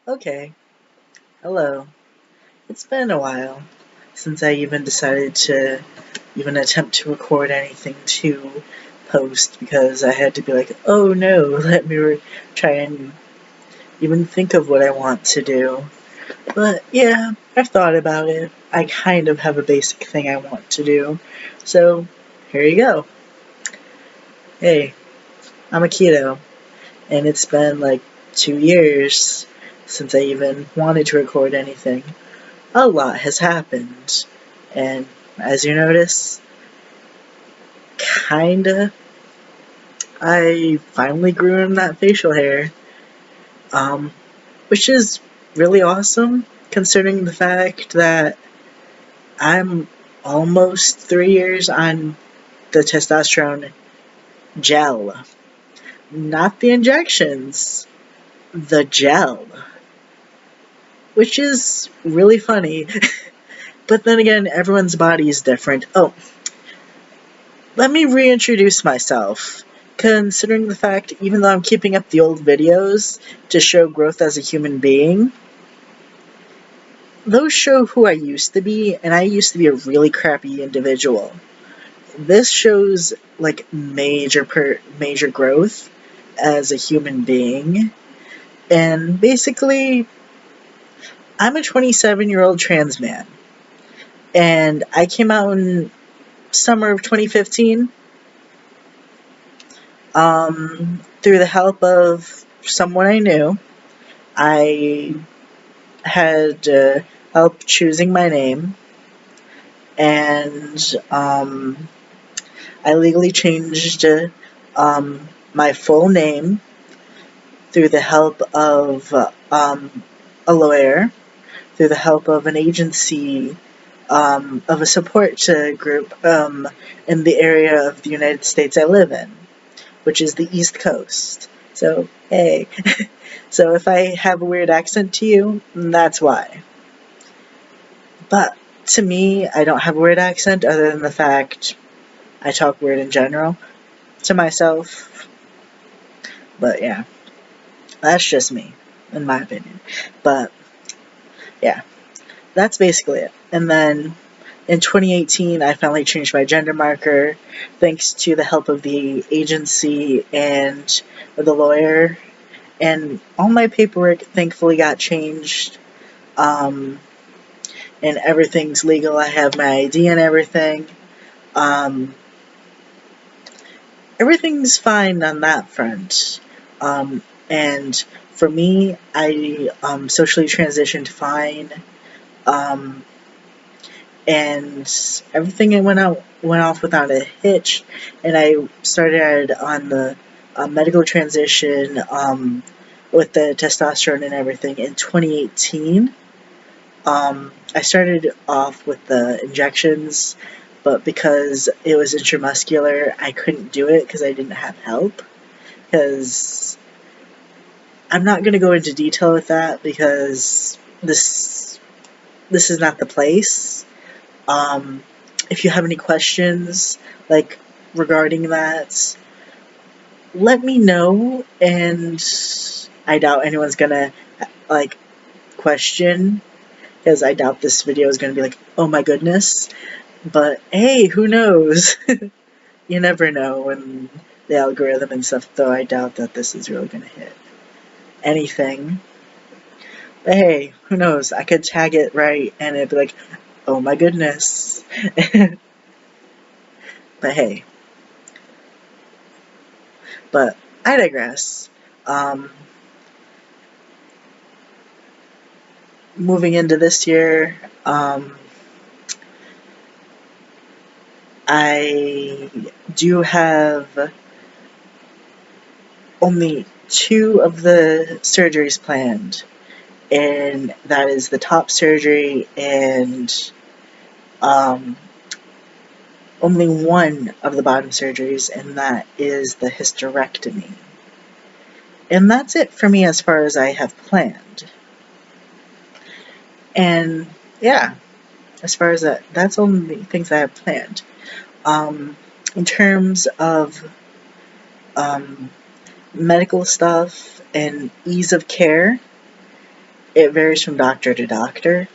Okay, hello. It's been a while since I even decided to even attempt to record anything to post because I had to be like, oh no, let me try and even think of what I want to do. But yeah, I've thought about it. I kind of have a basic thing I want to do. So here you go. Hey, I'm a keto, and it's been like 2 years since I even wanted to record anything. A lot has happened. And as you notice, kinda, I finally grew in that facial hair. Um, which is really awesome considering the fact that I'm almost 3 years on the testosterone gel. Not the injections, the gel. Which is really funny. But then again, everyone's body is different. Oh, let me reintroduce myself. Considering the fact, even though I'm keeping up the old videos to show growth as a human being, those show who I used to be, and I used to be a really crappy individual. This shows like major growth as a human being, and basically, I'm a 27-year-old trans man, and I came out in summer of 2015. Through the help of someone I knew, I had help choosing my name, and I legally changed my full name through the help of a lawyer, through the help of an agency, of a support group in the area of the United States I live in, which is the East Coast. So, hey. So if I have a weird accent to you, that's why. But to me, I don't have a weird accent other than the fact I talk weird in general to myself. But yeah, that's just me, in my opinion. But yeah, that's basically it. And then in 2018, I finally changed my gender marker thanks to the help of the agency and the lawyer. And all my paperwork thankfully got changed. And everything's legal. I have my ID and everything. Um, Everything's fine on that front. And for me, I socially transitioned fine. Um, and everything went off without a hitch. And I started on the medical transition with the testosterone and everything in 2018. I started off with the injections, but because it was intramuscular, I couldn't do it because I didn't have help. Because I'm not going to go into detail with that because this is not the place. Um, if you have any questions like regarding that, let me know. And I doubt anyone's gonna like question because I doubt this video is gonna be like, oh my goodness. But hey, who knows? You never know when the algorithm and stuff, though I doubt that this is really going to hit anything. But hey, who knows? I could tag it right and it'd be like, oh my goodness. But hey. But I digress. Um, Moving into this year, I do have only 2 of the surgeries planned, and that is the top surgery and um, only 1 of the bottom surgeries, and that is the hysterectomy. And that's it for me as far as I have planned. And yeah, as far as that's only things I have planned. In terms of medical stuff and ease of care, it varies from doctor to doctor.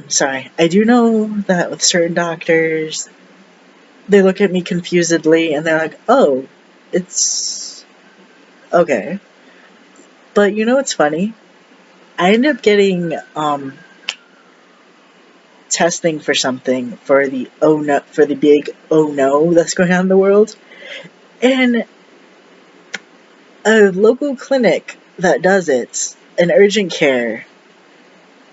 Sorry. I do know that with certain doctors, they look at me confusedly and they're like, oh, it's okay. But you know what's funny? I ended up getting testing for something for the oh no, for the big oh no that's going on in the world, and a local clinic that does it, an urgent care.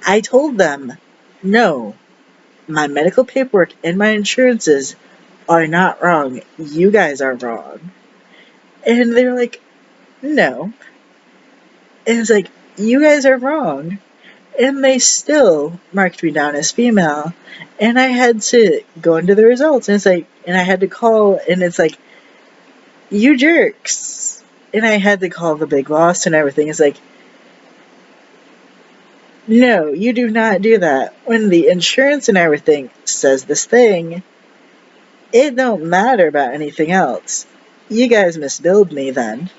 I told them, no, my medical paperwork and my insurances are not wrong. You guys are wrong. And they're like, no. And it's like, you guys are wrong. And they still marked me down as female. And I had to go into the results. And it's like, and I had to call, and it's like, you jerks. And I had to call the big boss and everything. It's like, no, you do not do that. When the insurance and everything says this thing, it don't matter about anything else. You guys misbilled me then.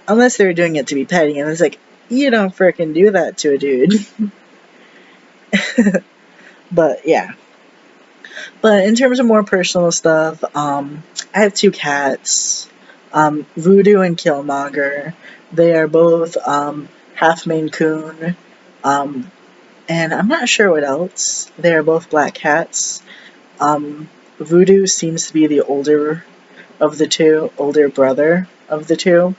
Unless they were doing it to be petty, and it's like, you don't frickin' do that to a dude. But yeah. But in terms of more personal stuff, I have two cats, Voodoo and Killmonger. They are both half Maine Coon, um, and I'm not sure what else. They are both black cats. Voodoo seems to be the older of the two, older brother of the two,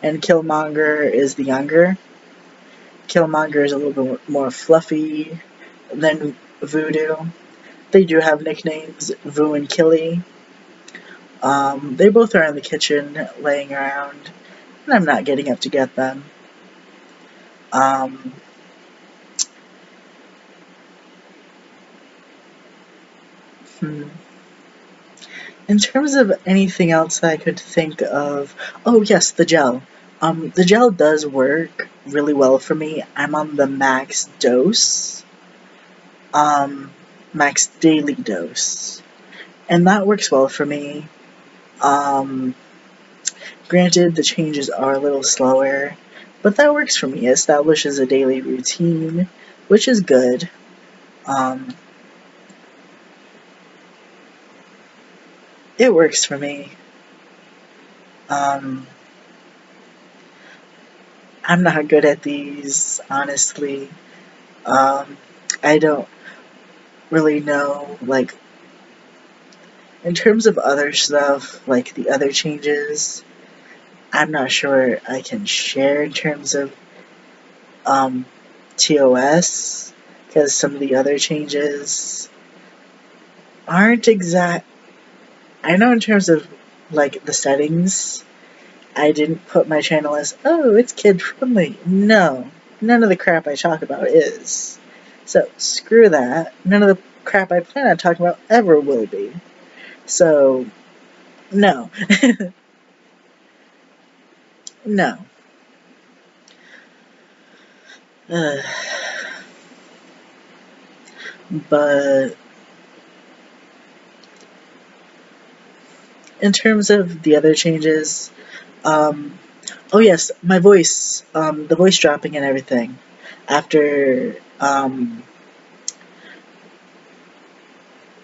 and Killmonger is the younger. Killmonger is a little bit more fluffy than Voodoo. They do have nicknames, Voo and Killy. They both are in the kitchen laying around, and I'm not getting up to get them. Um, hmm. In terms of anything else that I could think of, oh yes, the gel. The gel does work really well for me. I'm on the max dose, um, max daily dose, and that works well for me. Um, Granted, the changes are a little slower, but that works for me. It establishes a daily routine, which is good. Um, it works for me. Um, I'm not good at these, honestly. Um, I don't really know, like, in terms of other stuff, like the other changes, I'm not sure I can share in terms of um, TOS, because some of the other changes aren't exact. I know in terms of like the settings, I didn't put my channel as, oh, it's kid friendly. No, none of the crap I talk about is. So screw that. None of the crap I plan on talking about ever will be. So, no. No. Uh, but in terms of the other changes, um, oh yes, my voice, the voice dropping and everything. After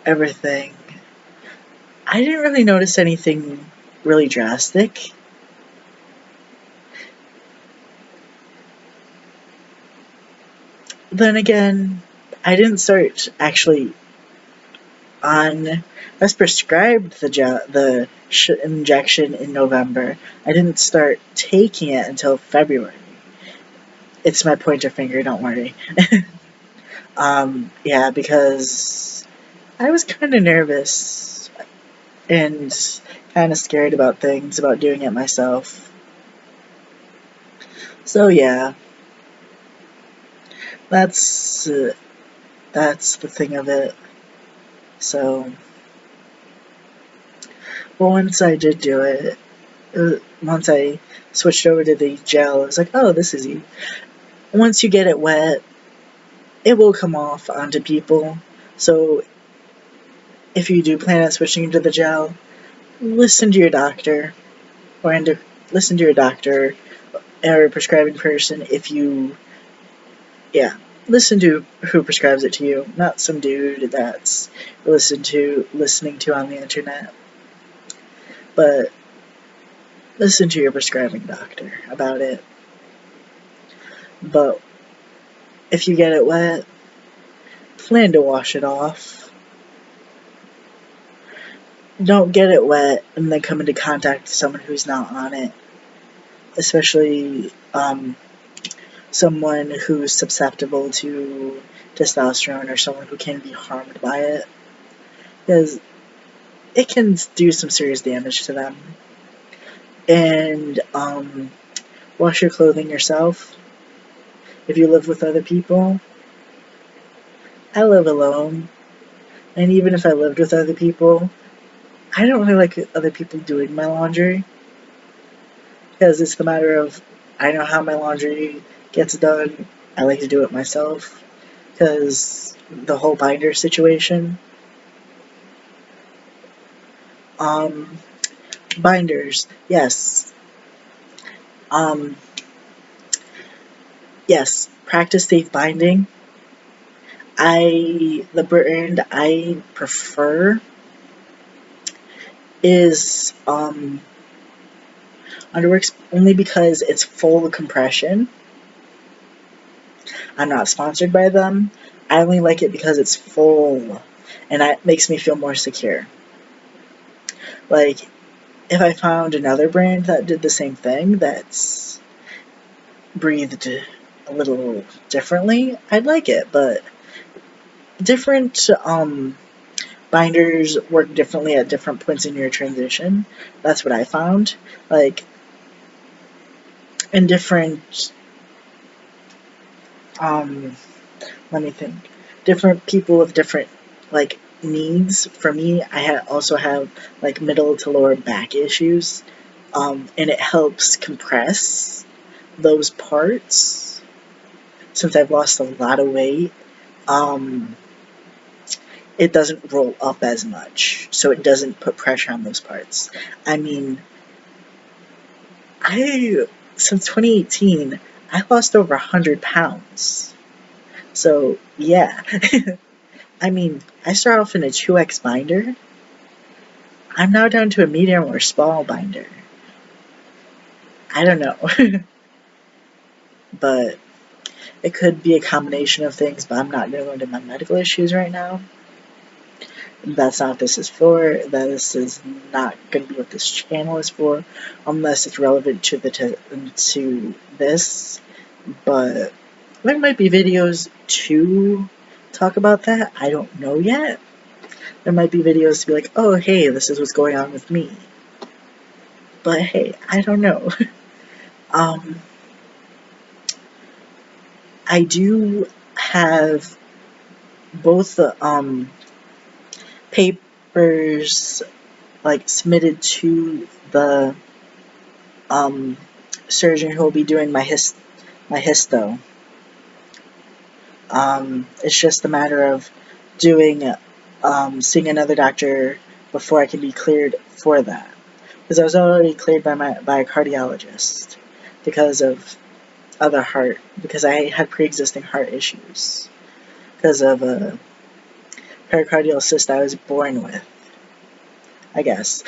everything, I didn't really notice anything really drastic. Then again, I didn't start actually on. I was prescribed the injection in November. I didn't start taking it until February. It's my pointer finger, don't worry. Yeah, because I was kind of nervous and kind of scared about things, about doing it myself. So yeah, that's that's the thing of it. So, but once I did do it, once I switched over to the gel, I was like, oh, this is easy. Once you get it wet, it will come off onto people. So if you do plan on switching to the gel, listen to your doctor, or listen to your doctor or a prescribing person, if you, yeah, listen to who prescribes it to you, not some dude that's listening to on the internet, but listen to your prescribing doctor about it. But if you get it wet, plan to wash it off. Don't get it wet and then come into contact with someone who's not on it, especially someone who's susceptible to testosterone or someone who can be harmed by it, because it can do some serious damage to them. And wash your clothing yourself. If you live with other people, I live alone, and even if I lived with other people, I don't really like other people doing my laundry, because it's the matter of I know how my laundry gets done. I like to do it myself, because the whole binder situation. Um, Binders, yes. Um, yes, practice safe binding. The brand I prefer is Underworks, only because it's full compression. I'm not sponsored by them. I only like it because it's full, and that makes me feel more secure. Like, if I found another brand that did the same thing, that's breathed a little differently, I'd like it, but different binders work differently at different points in your transition. That's what I found. Like, in different let me think. Different people with different like needs. For me, also have like middle to lower back issues, and it helps compress those parts. Since I've lost a lot of weight, um, it doesn't roll up as much, so it doesn't put pressure on those parts. I mean, I since 2018, I lost over 100 pounds. So yeah. I mean, I start off in a 2X binder. I'm now down to a medium or small binder. I don't know. But it could be a combination of things, but I'm not going to go into my medical issues right now. That's not what this is for. This is not going to be what this channel is for, unless it's relevant to to this. But there might be videos to talk about that. I don't know yet. There might be videos to be like, oh, hey, this is what's going on with me. But hey, I don't know. um, I do have both the papers like submitted to the surgeon who will be doing my histo. It's just a matter of seeing another doctor before I can be cleared for that. Because I was already cleared by a cardiologist because of because I had pre-existing heart issues because of a pericardial cyst I was born with, I guess.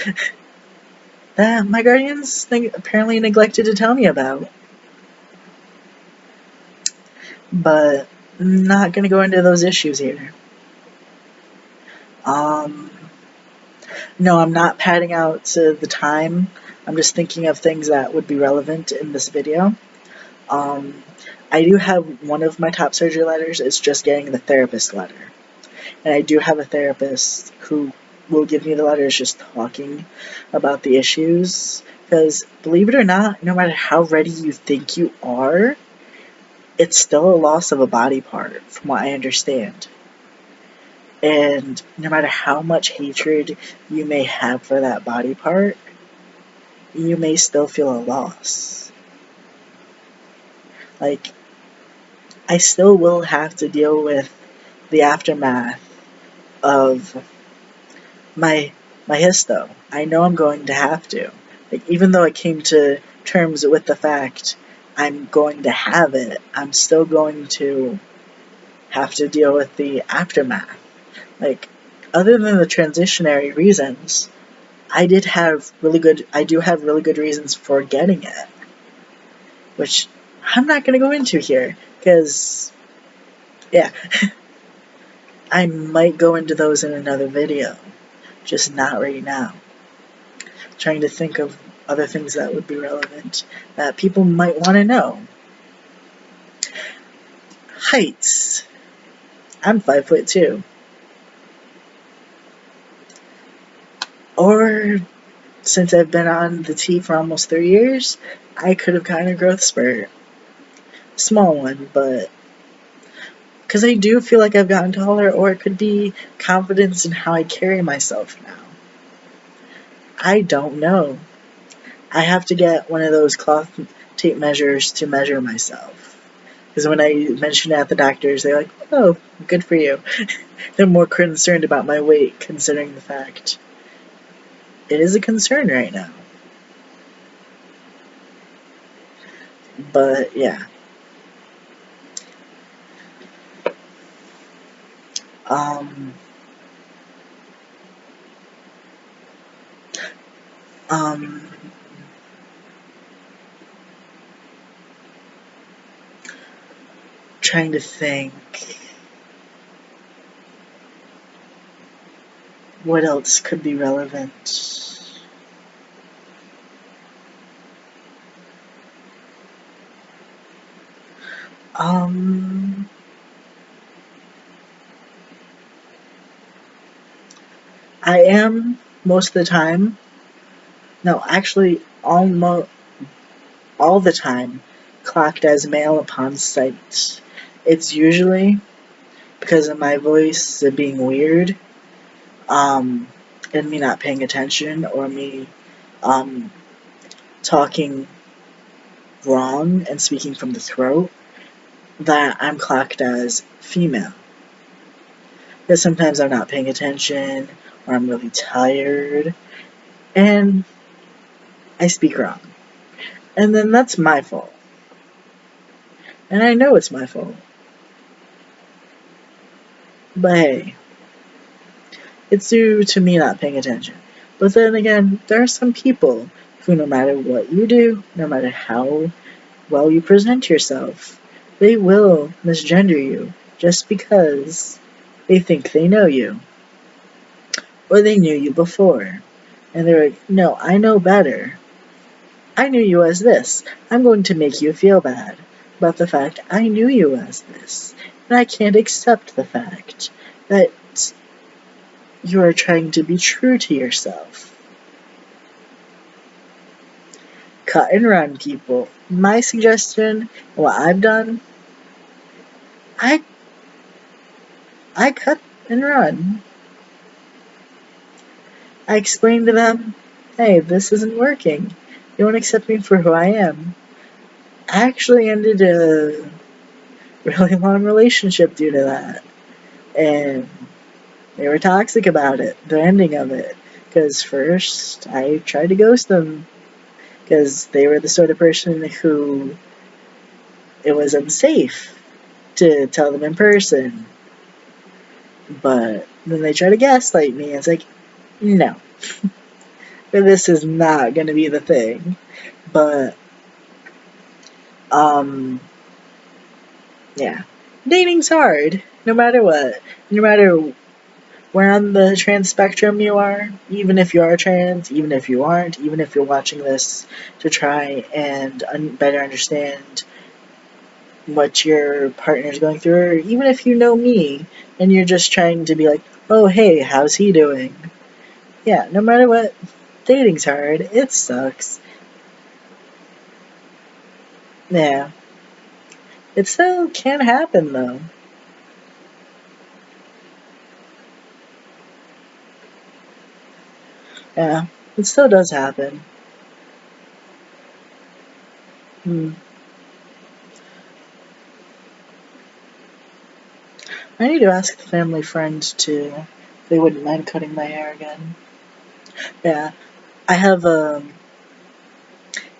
That my guardians apparently neglected to tell me about. But I'm not going to go into those issues here. No, I'm not padding out to the time. I'm just thinking of things that would be relevant in this video. I do have one of my top surgery letters. It's just getting the therapist letter. And I do have a therapist who will give me the letters just talking about the issues. Because, believe it or not, no matter how ready you think you are, it's still a loss of a body part, from what I understand. And no matter how much hatred you may have for that body part, you may still feel a loss. Like, I still will have to deal with the aftermath of my histo. I know I'm going to have to. Like, even though I came to terms with the fact I'm going to have it. I'm still going to have to deal with the aftermath. Like, other than the transitionary reasons, I do have really good reasons for getting it, which I'm not going to go into here, because, yeah, I might go into those in another video, just not right now. Trying to think of other things that would be relevant that people might want to know. Heights. I'm 5'2". Or, since I've been on the T for almost 3 years, I could have gotten a growth spurt. Small one, but because I do feel like I've gotten taller, or it could be confidence in how I carry myself now. I don't know. I have to get one of those cloth tape measures to measure myself. Because when I mentioned it at the doctors, they're like, oh, good for you. They're more concerned about my weight, considering the fact it is a concern right now. But, yeah. Um, trying to think. What else could be relevant? I am, most of the time, no, actually, almost all the time, clocked as male upon sight. It's usually because of my voice being weird, and me not paying attention, or me talking wrong and speaking from the throat, that I'm clocked as female. Because sometimes I'm not paying attention, or I'm really tired, and I speak wrong. And then that's my fault. And I know it's my fault. But hey, it's due to me not paying attention. But then again, there are some people who, no matter what you do, no matter how well you present yourself, they will misgender you just because they think they know you. Or they knew you before. And they're like, no, I know better. I knew you as this. I'm going to make you feel bad about the fact I knew you as this. And I can't accept the fact that you are trying to be true to yourself. Cut and run, people. My suggestion, what I've done, I cut and run. I explained to them, hey, this isn't working. You won't accept me for who I am. I actually ended a really long relationship due to that. And they were toxic about it, the ending of it. Because first, I tried to ghost them. Because they were the sort of person who it was unsafe to tell them in person. But then they try to gaslight me. It's like, no. This is not going to be the thing. But, yeah. Dating's hard, no matter what. No matter where on the trans spectrum you are, even if you are trans, even if you aren't, even if you're watching this to try and better understand what your partner's going through, or even if you know me and you're just trying to be like, oh, hey, how's he doing? Yeah, no matter what, dating's hard. It sucks. Yeah. It still can happen, though. Yeah, it still does happen. I need to ask the family friend too. If they wouldn't mind cutting my hair again. Yeah, I have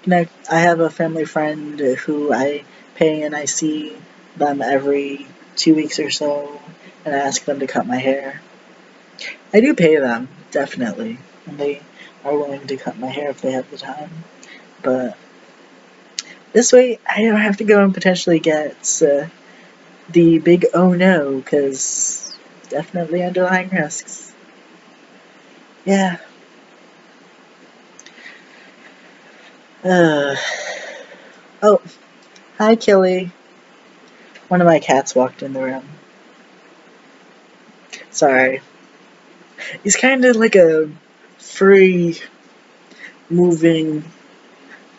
I have a family friend who I pay and I see them every 2 weeks or so, and I ask them to cut my hair. I do pay them, definitely, and they are willing to cut my hair if they have the time. But this way, I don't have to go and potentially get the big oh no, because definitely underlying risks. Yeah. Uh, oh, hi, Killy. One of my cats walked in the room. Sorry. He's kind of like a free moving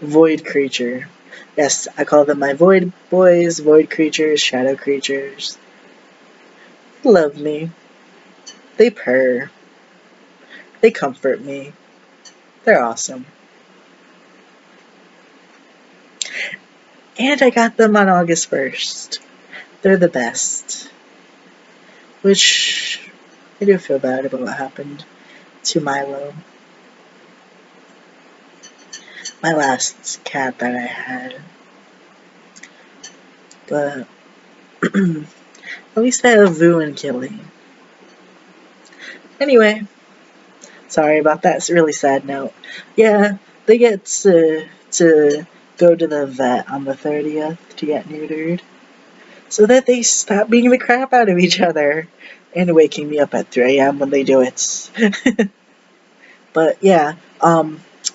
void creature. Yes, I call them my void boys, void creatures, shadow creatures. They love me. They purr. They comfort me. They're awesome. And I got them on August 1st. They're the best. Which I do feel bad about what happened to Milo. My last cat that I had. But at least I have Vu and Killy. Anyway, sorry about that. It's a really sad note. Yeah, they get to go to the vet on the 30th to get neutered, so that they stop beating the crap out of each other and waking me up at 3 a.m. when they do it. But yeah,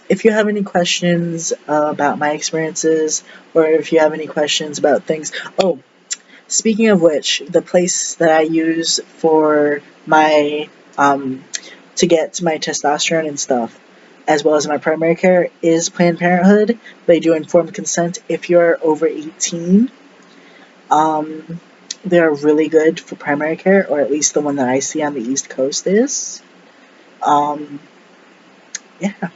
if you have any questions about my experiences, or if you have any questions about things, oh, speaking of which, the place that I use for my to get my testosterone and stuff, as well as my primary care, is Planned Parenthood. They do informed consent if you're over 18. They're really good for primary care, or at least the one that I see on the East Coast is. Um, yeah,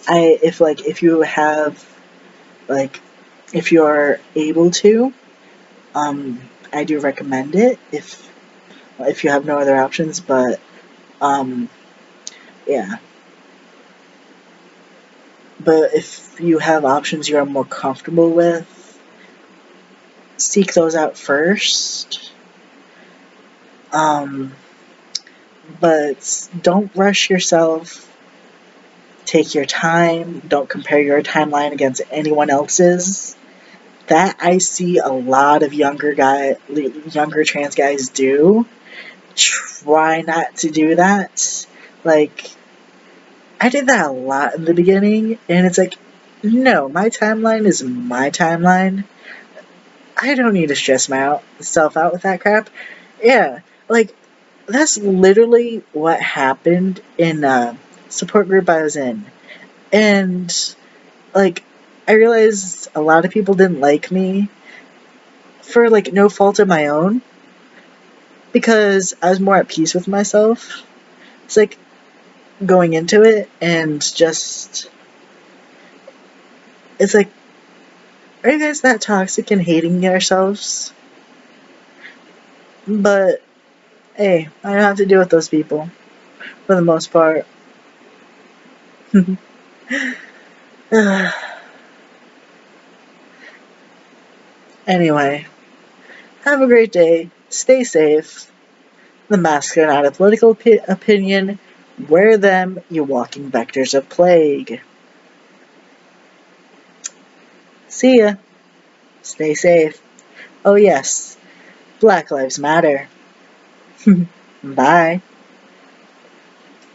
if you have like if you are able to, I do recommend it if you have no other options. But um, yeah, but if you have options you are more comfortable with, seek those out first. Um, but don't rush yourself. Take your time. Don't compare your timeline against anyone else's. That I see a lot of younger trans guys do. Try not to do that. Like, I did that a lot in the beginning, and it's like, no, my timeline is my timeline. I don't need to stress myself out with that crap. Yeah, like, that's literally what happened in a support group I was in. And, like, I realized a lot of people didn't like me for, like, no fault of my own, because I was more at peace with myself. It's like going into it and just. It's like, are you guys that toxic and hating yourselves? But, hey, I don't have to deal with those people, for the most part. Anyway, have a great day. Stay safe. The masks are not a political opinion. Wear them, you walking vectors of plague. See ya. Stay safe. Oh yes, Black Lives Matter. Bye.